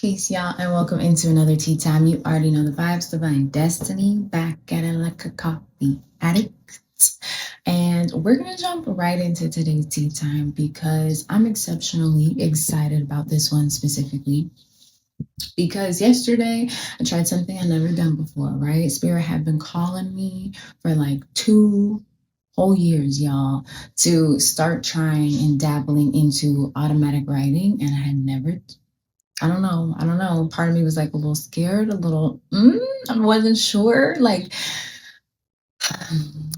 Peace, y'all, and welcome into another tea time. You already know the vibes, divine destiny, back at it like a coffee addict. And we're going to jump right into today's tea time because I'm exceptionally excited about this one specifically. Because yesterday I tried something I've never done before, right? Spirit had been calling me for like 2 whole years, y'all, to start trying and dabbling into automatic writing, and I had never. I don't know. Part of me was like a little scared, a little, I wasn't sure. Like,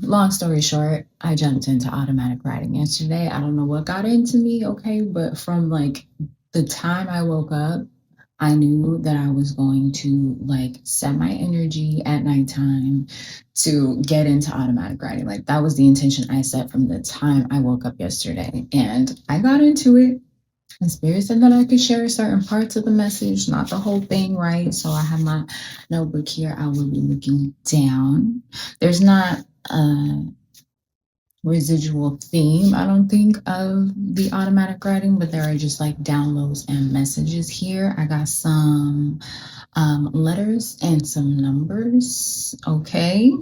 long story short, I jumped into automatic writing yesterday. I don't know what got into me, okay, but from like the time I woke up, I knew that I was going to like set my energy at nighttime to get into automatic writing. Like, that was the intention I set from the time I woke up yesterday. And I got into it. And Spirit said that I could share certain parts of the message, not the whole thing, right? So I have my notebook here. I will be looking down. There's not a residual theme, I don't think, of the automatic writing, but there are just like downloads and messages here. I got some letters and some numbers, okay?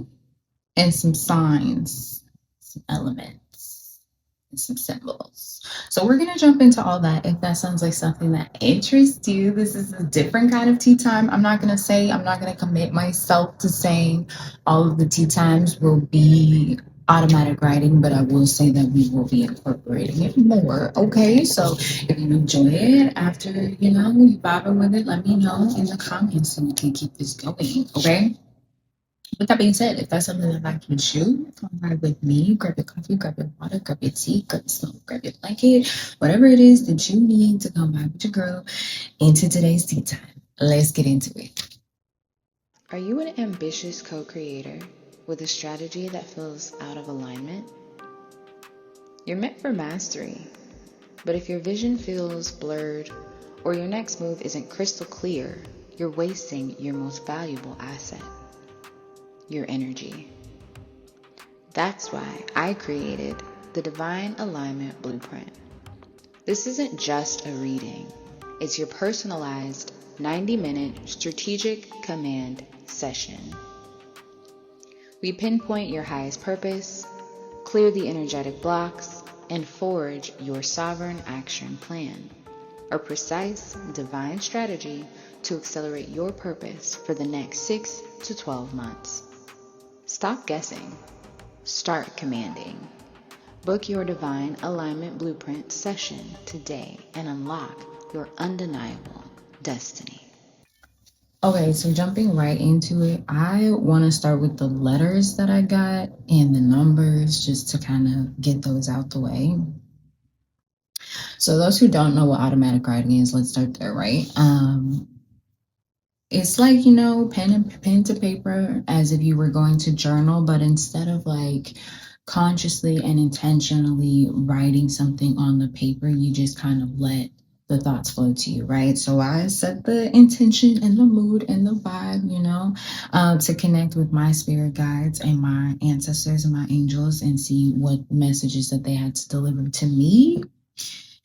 And some signs, some elements, and some symbols. So we're going to jump into all that. If that sounds like something that interests you, this is a different kind of tea time. I'm not going to commit myself to saying all of the tea times will be automatic writing, but I will say that we will be incorporating it more. Okay, so if you enjoy it after, you vibing with it, let me know in the comments so we can keep this going. Okay. With that being said, if that's something that I can do, come ride with me, grab your coffee, grab your water, grab your tea, grab your smoke, grab your blanket, whatever it is that you need to come by with your girl into today's tea time. Let's get into it. Are you an ambitious co-creator with a strategy that feels out of alignment? You're meant for mastery, but if your vision feels blurred or your next move isn't crystal clear, you're wasting your most valuable asset, your energy. That's why I created the Divine Alignment Blueprint. This isn't just a reading, it's your personalized 90-minute strategic command session. We pinpoint your highest purpose, clear the energetic blocks, and forge your sovereign action plan, a precise divine strategy to accelerate your purpose for the next 6 to 12 months. Stop guessing. Start commanding. Book your Divine Alignment Blueprint session today and unlock your undeniable destiny. Okay, so jumping right into it, I want to start with the letters that I got and the numbers just to kind of get those out the way. So those who don't know what automatic writing is, let's start there, right? It's like, pen to paper as if you were going to journal, but instead of like consciously and intentionally writing something on the paper, you just kind of let the thoughts flow to you, right? So I set the intention and the mood and the vibe, to connect with my spirit guides and my ancestors and my angels and see what messages that they had to deliver to me.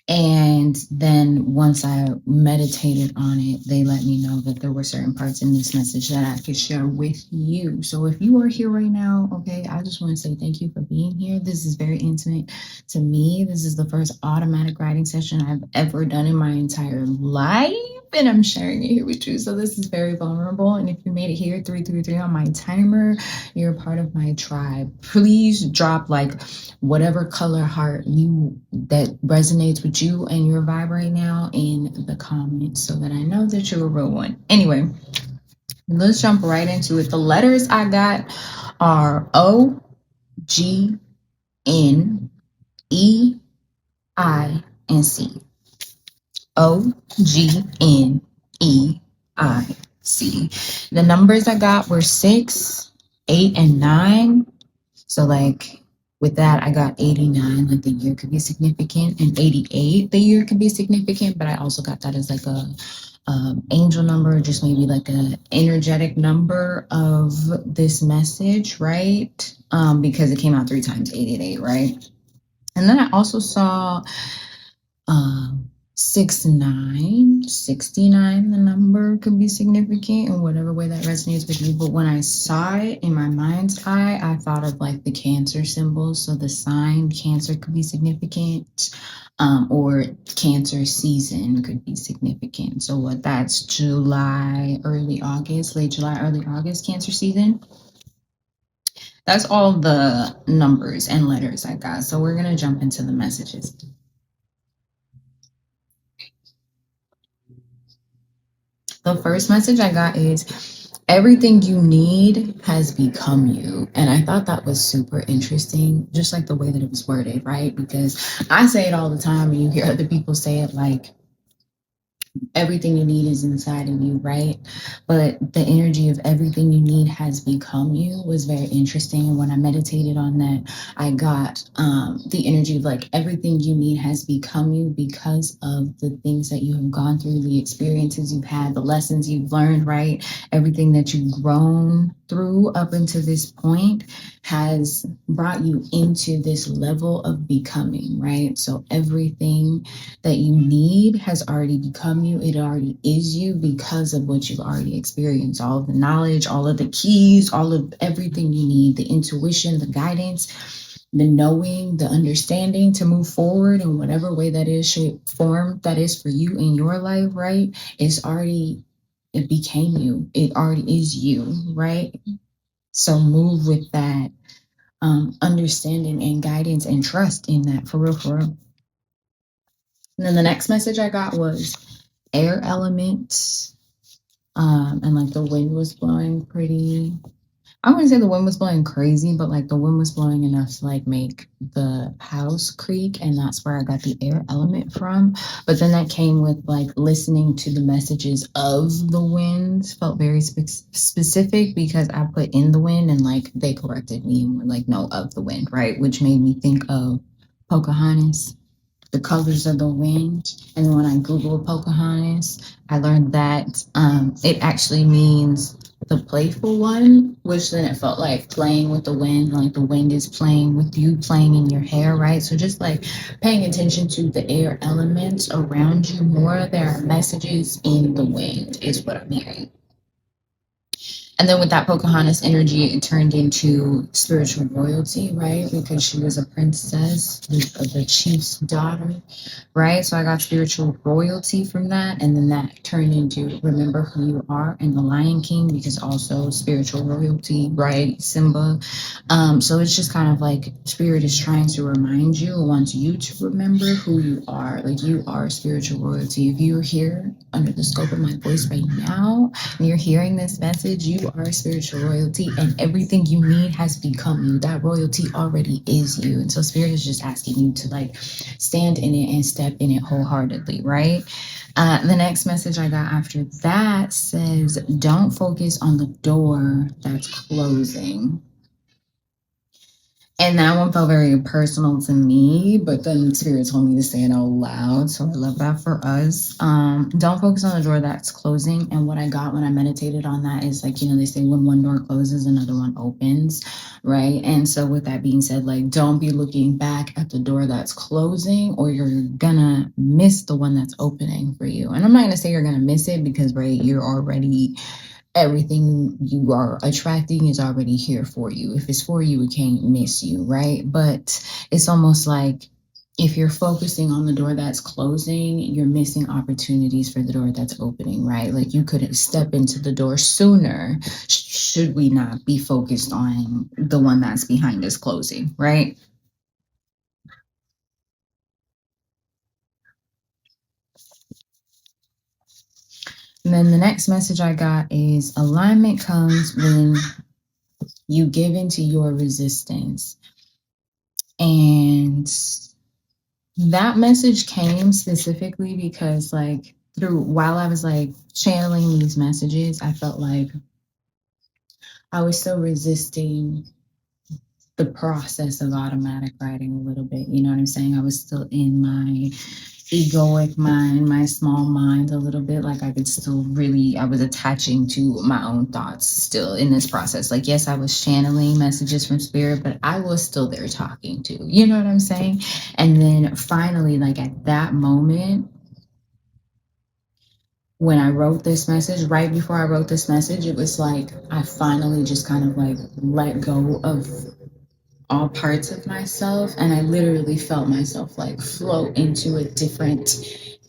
And then once I meditated on it, they let me know that there were certain parts in this message that I could share with you. So if you are here right now, okay, I just want to say thank you for being here. This is very intimate to me. This is the first automatic writing session I've ever done in my entire life. And I'm sharing it here with you. So this is very vulnerable. And if you made it here, 333 on my timer, you're a part of my tribe. Please drop like whatever color heart that resonates with you and your vibe right now in the comments so that I know that you're a real one. Anyway, let's jump right into it. The letters I got are O, G, N, E, I, and C. O, G, N, E, I, C. The numbers I got were 6, 8, and 9. So like with that, I got 89, like the year could be significant, and 88, the year could be significant. But I also got that as like a angel number, just maybe like a energetic number of this message, right? Because it came out 3 times, 888, right? And then I also saw 69, the number could be significant in whatever way that resonates with you. But when I saw it in my mind's eye, I thought of like the Cancer symbol. So the sign Cancer could be significant, or Cancer season could be significant. So what that's July, early August, late July, early August, Cancer season. That's all the numbers and letters I got. So we're going to jump into the messages. The first message I got is everything you need has become you. And I thought that was super interesting, just like the way that it was worded, right? Because I say it all the time, and you hear other people say it like, everything you need is inside of you, right? But the energy of everything you need has become you was very interesting. And when I meditated on that, I got the energy of like everything you need has become you because of the things that you have gone through, the experiences you've had, the lessons you've learned, right? Everything that you've grown through up until this point has brought you into this level of becoming, right? So everything that you need has already become you. It already is you because of what you've already experienced. All of the knowledge, all of the keys, all of everything you need, the intuition, the guidance, the knowing, the understanding to move forward in whatever way that is, shape, form that is for you in your life, right? It became you. It already is you, right? So move with that understanding and guidance and trust in that, for real, for real. And then the next message I got was air element, and like the wind was blowing pretty. I wouldn't say the wind was blowing crazy, but like the wind was blowing enough to like make the house creak, and that's where I got the air element from. But then that came with like listening to the messages of the wind felt very specific because I put in the wind and like they corrected me and were like, no, of the wind, right? Which made me think of Pocahontas, the colors of the wind. And then when I Googled Pocahontas, I learned that it actually means the playful one, which then it felt like playing with the wind, like the wind is playing with you, playing in your hair, right? So just like paying attention to the air elements around you more. There are messages in the wind, is what I'm hearing. And then with that Pocahontas energy, it turned into spiritual royalty, right? Because she was a princess, the chief's daughter, right? So I got spiritual royalty from that. And then that turned into remember who you are and the Lion King, because also spiritual royalty, right? Simba. So it's just kind of like spirit is trying to remind you, wants you to remember who you are. Like you are spiritual royalty. If you're here under the scope of my voice right now, and you're hearing this message, you are spiritual royalty, and everything you need has become you. That royalty already is you. And so spirit is just asking you to like stand in it and step in it wholeheartedly, right? The next message I got after that says, don't focus on the door that's closing. And that one felt very personal to me, but then Spirit told me to say it out loud. So I love that for us. Don't focus on the door that's closing. And what I got when I meditated on that is like, they say when one door closes, another one opens, right? And so with that being said, like, don't be looking back at the door that's closing, or you're gonna miss the one that's opening for you. And I'm not gonna say you're gonna miss it because, right, you're already everything you are attracting is already here for you. If it's for you, it can't miss you, right? But it's almost like if you're focusing on the door that's closing, you're missing opportunities for the door that's opening, right? Like you couldn't step into the door sooner should we not be focused on the one that's behind us closing, right? And then the next message I got is alignment comes when you give into your resistance. And that message came specifically because like while I was like channeling these messages, I felt like I was still resisting the process of automatic writing a little bit. You know what I'm saying? I was still in my egoic mind, my small mind a little bit. Like I was attaching to my own thoughts still in this process. Like, yes, I was channeling messages from spirit, but I was still there talking to, you know what I'm saying? And then finally, like at that moment, when I wrote this message, right before I wrote this message, it was like I finally just kind of like let go of all parts of myself, and I literally felt myself like float into a different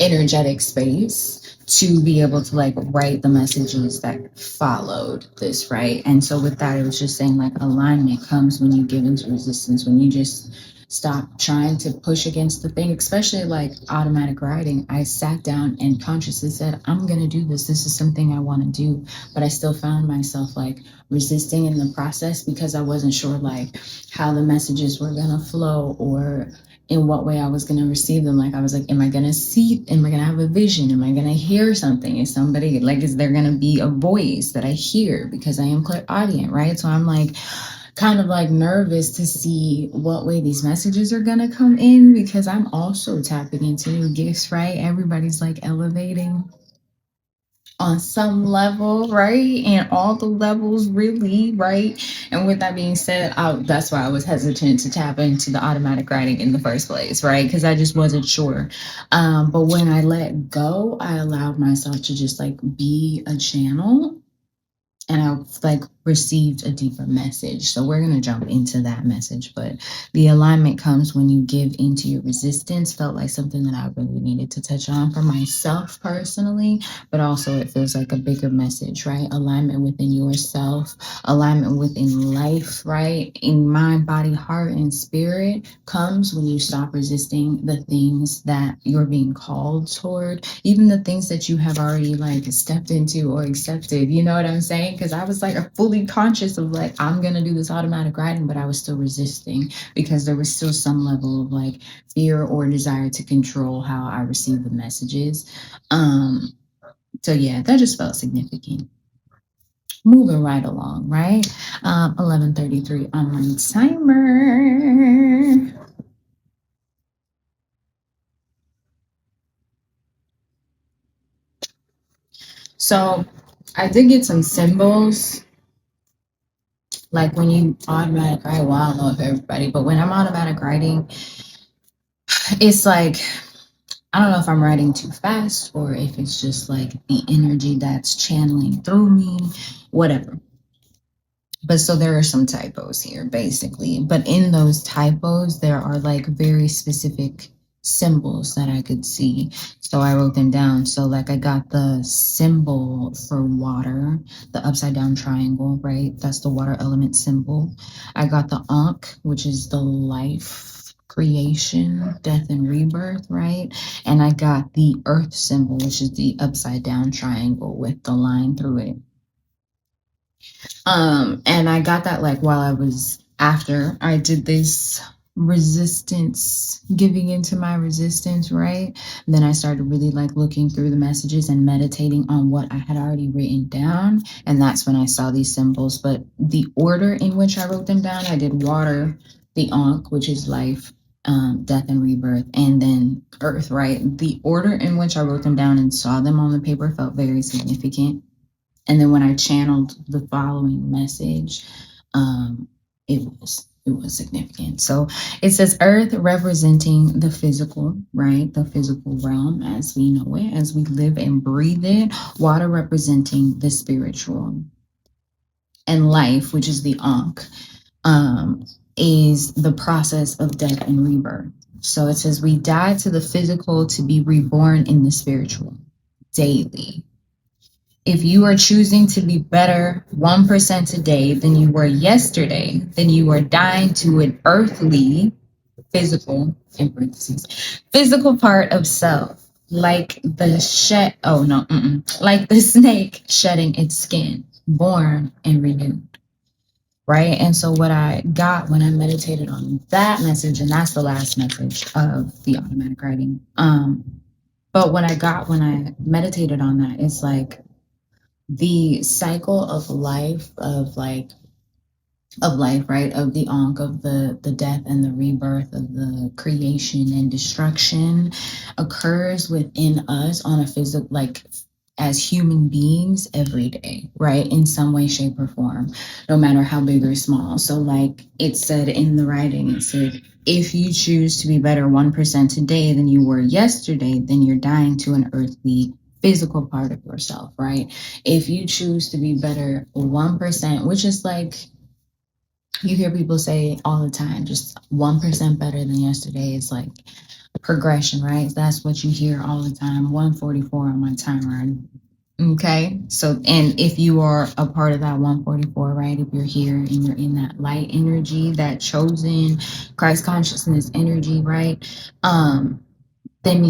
energetic space to be able to like write the messages that followed this, right? And so with that, it was just saying like alignment comes when you give into resistance, when you just stop trying to push against the thing, especially like automatic writing. I sat down and consciously said, I'm going to do this. This is something I want to do. But I still found myself like resisting in the process because I wasn't sure like how the messages were going to flow or in what way I was going to receive them. Like, I was like, am I going to see, am I going to have a vision? Am I going to hear something? Is somebody, like, is there going to be a voice that I hear because I am clairaudient, right? So I'm like, kind of like nervous to see what way these messages are going to come in because I'm also tapping into new gifts, right? Everybody's like elevating on some level, right? And all the levels, really, right? And with that being said, that's why I was hesitant to tap into the automatic writing in the first place, right? Because I just wasn't sure. But when I let go, I allowed myself to just like be a channel, and I like received a deeper message. So we're gonna jump into that message. But the alignment comes when you give into your resistance. Felt like something that I really needed to touch on for myself personally, but also it feels like a bigger message, right? Alignment within yourself, alignment within life, right? In mind, body, heart, and spirit comes when you stop resisting the things that you're being called toward, even the things that you have already like stepped into or accepted. You know what I'm saying? Because I was like fully conscious of like, I'm gonna do this automatic writing, but I was still resisting because there was still some level of like fear or desire to control how I received the messages. So yeah, that just felt significant. Moving right along, right? 11:33 on my timer. So I did get some symbols, like when you automatic write. Well, I don't know if everybody, but when I'm automatic writing, it's like I don't know if I'm writing too fast or if it's just like the energy that's channeling through me, whatever. But so there are some typos here, basically. But in those typos, there are like very specific symbols that I could see. So I wrote them down. So, like, I got the symbol for water, the upside down triangle, right? That's the water element symbol. I got the Ankh, which is the life, creation, death, and rebirth, right? And I got the earth symbol, which is the upside down triangle with the line through it. And I got that like while I was after I did this resistance, giving into my resistance, right? And then I started really like looking through the messages and meditating on what I had already written down. And that's when I saw these symbols. But the order in which I wrote them down, I did water, the Ankh, which is life, death and rebirth, and then earth, right? The order in which I wrote them down and saw them on the paper felt very significant. And then when I channeled the following message, it was significant. So it says earth representing the physical, right? The physical realm as we know it, as we live and breathe it. Water representing the spiritual. And life, which is the Ankh, is the process of death and rebirth. So it says we die to the physical to be reborn in the spiritual daily. If you are choosing to be better 1% today than you were yesterday, then you are dying to an earthly, physical, in parentheses, physical part of self, like the like the snake shedding its skin, born and renewed. Right. And so what I got when I meditated on that message, and that's the last message of the automatic writing. But what I got when I meditated on that is like the cycle of life, of life, right? Of the Ankh, of the death and the rebirth, of the creation and destruction occurs within us on a physical, like as human beings every day, right? In some way, shape, or form, no matter how big or small. So like it said in the writing, it said, if you choose to be better 1% today than you were yesterday, then you're dying to an earthly physical part of yourself, right? If you choose to be better 1%, which is like you hear people say all the time, just 1% better than yesterday is like progression, right? That's what you hear all the time. 144 on my timer. Okay. So, and if you are a part of that 144, right? If you're here and you're in that light energy, that chosen Christ consciousness energy, right? Then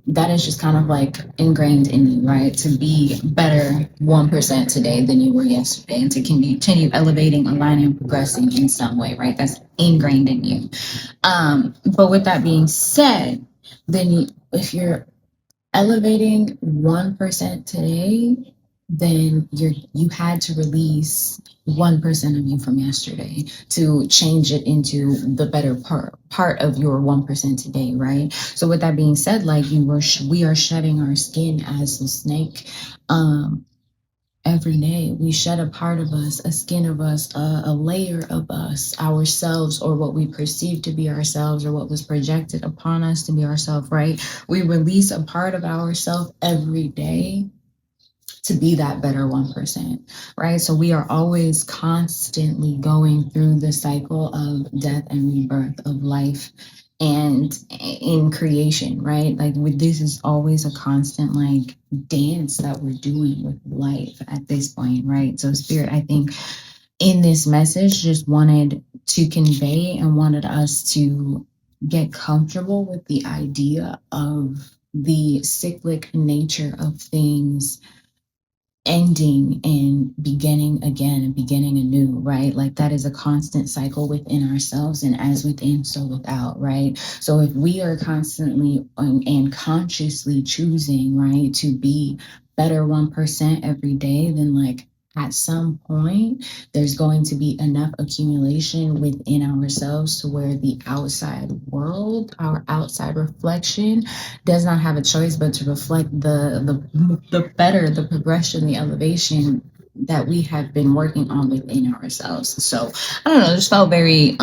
that is just kind of like ingrained in you, right? To be better 1% today than you were yesterday and to continue elevating, aligning, progressing in some way, right? That's ingrained in you. But with that being said, if you're elevating 1% today, then you had to release 1% of you from yesterday to change it into the better part of your 1% today, right? So with that being said, like we are shedding our skin as the snake. Every day we shed a part of us, a skin of us, a layer of us, ourselves, or what we perceive to be ourselves, or what was projected upon us to be ourselves, right? We release a part of ourselves every day to be that better 1%, right? So we are always constantly going through the cycle of death and rebirth of life and in creation, right? Like this is always a constant like dance that we're doing with life at this point, right? So spirit, I think in this message just wanted to convey and wanted us to get comfortable with the idea of the cyclic nature of things ending and beginning again and beginning anew, right? Like that is a constant cycle within ourselves, and as within, so without, right? So if we are constantly and consciously choosing, right, to be better 1% every day, then like at some point there's going to be enough accumulation within ourselves to where the outside world, our outside reflection, does not have a choice but to reflect the better, the progression, the elevation that we have been working on within ourselves. So I don't know, just felt very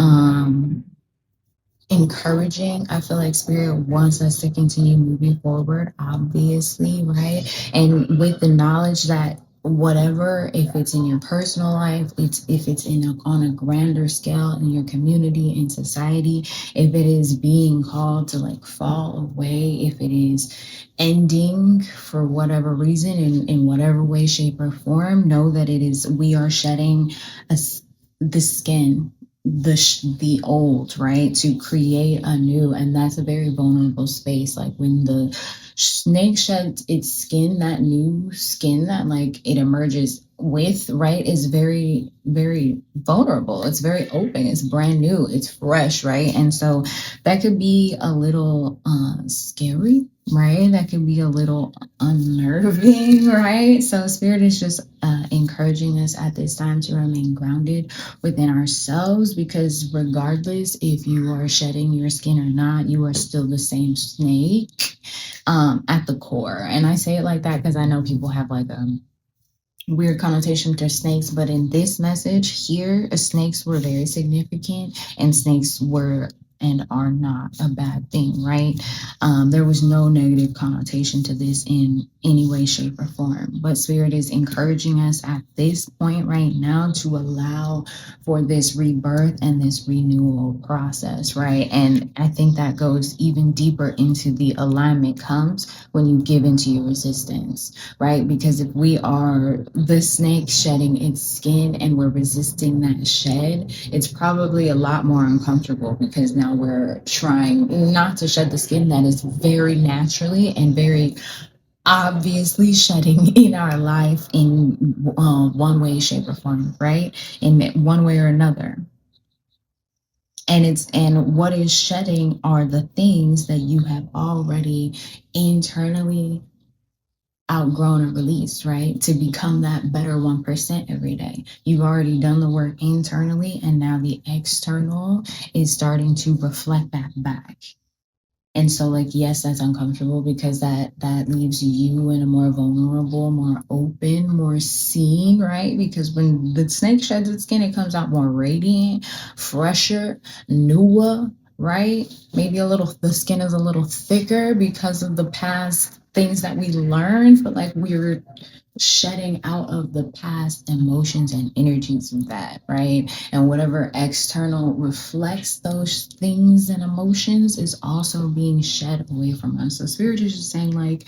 encouraging. I feel like spirit wants us to continue moving forward, obviously, right? And with the knowledge that whatever, if it's in your personal life, if it's on a grander scale in your community in society, if it is being called to like fall away, if it is ending for whatever reason in whatever way, shape, or form, know that we are shedding a, the skin, the old, right, to create a new, and that's a very vulnerable space. Like when the snake sheds its skin, that new skin that like it emerges with, right, is very, very vulnerable. It's very open, it's brand new, it's fresh, right? And so that could be a little scary, right? That could be a little unnerving, right? So spirit is just encouraging us at this time to remain grounded within ourselves, because regardless if you are shedding your skin or not, you are still the same snake at the core. And I say it like that because I know people have like a weird connotation to snakes, but in this message here, snakes were very significant, and snakes were and are not a bad thing, right? There was no negative connotation to this in any way, shape, or form. But spirit is encouraging us at this point right now to allow for this rebirth and this renewal process, right? And I think that goes even deeper into the alignment comes when you give into your resistance, right? Because if we are the snake shedding its skin and we're resisting that shed, it's probably a lot more uncomfortable, because now we're trying not to shed the skin that is very naturally and very obviously shedding in our life in one way, shape, or form, right? In one way or another. And what is shedding are the things that you have already internally outgrown or released, right? To become that better 1% every day. You've already done the work internally, and now the external is starting to reflect that back. And so like, yes, that's uncomfortable, because that leaves you in a more vulnerable, more open, more seen, right? Because when the snake sheds its skin, it comes out more radiant, fresher, newer, right? Maybe the skin is a little thicker because of the past things that we learned, but like we're shedding out of the past emotions and energies of that, right? And whatever external reflects those things and emotions is also being shed away from us. So spirit is just saying like,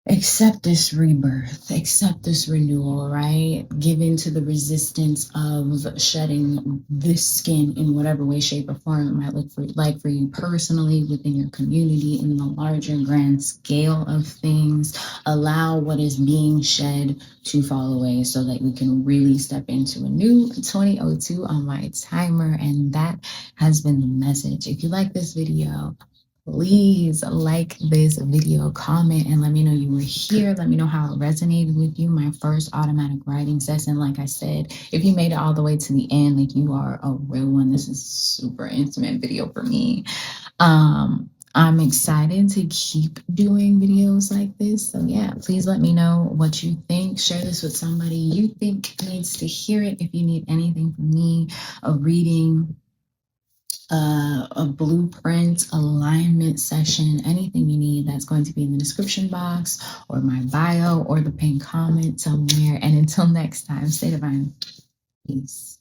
accept this rebirth, accept this renewal, right? Give in to the resistance of shedding this skin in whatever way, shape, or form it might look like for you personally, within your community, in the larger grand scale of things. Allow what is being shed to fall away so that we can really step into a new 2002 on my timer. And that has been the message. If you like this video, please like this video, comment, and let me know you were here. Let me know how it resonated with you. My first automatic writing session, like I said, if you made it all the way to the end, like you are a real one. This is a super intimate video for me. I'm excited to keep doing videos like this. So yeah, please let me know what you think. Share this with somebody you think needs to hear it. If you need anything from me, a reading, a blueprint, alignment session, anything you need, that's going to be in the description box or my bio or the pinned comment somewhere. And until next time, stay divine. Peace.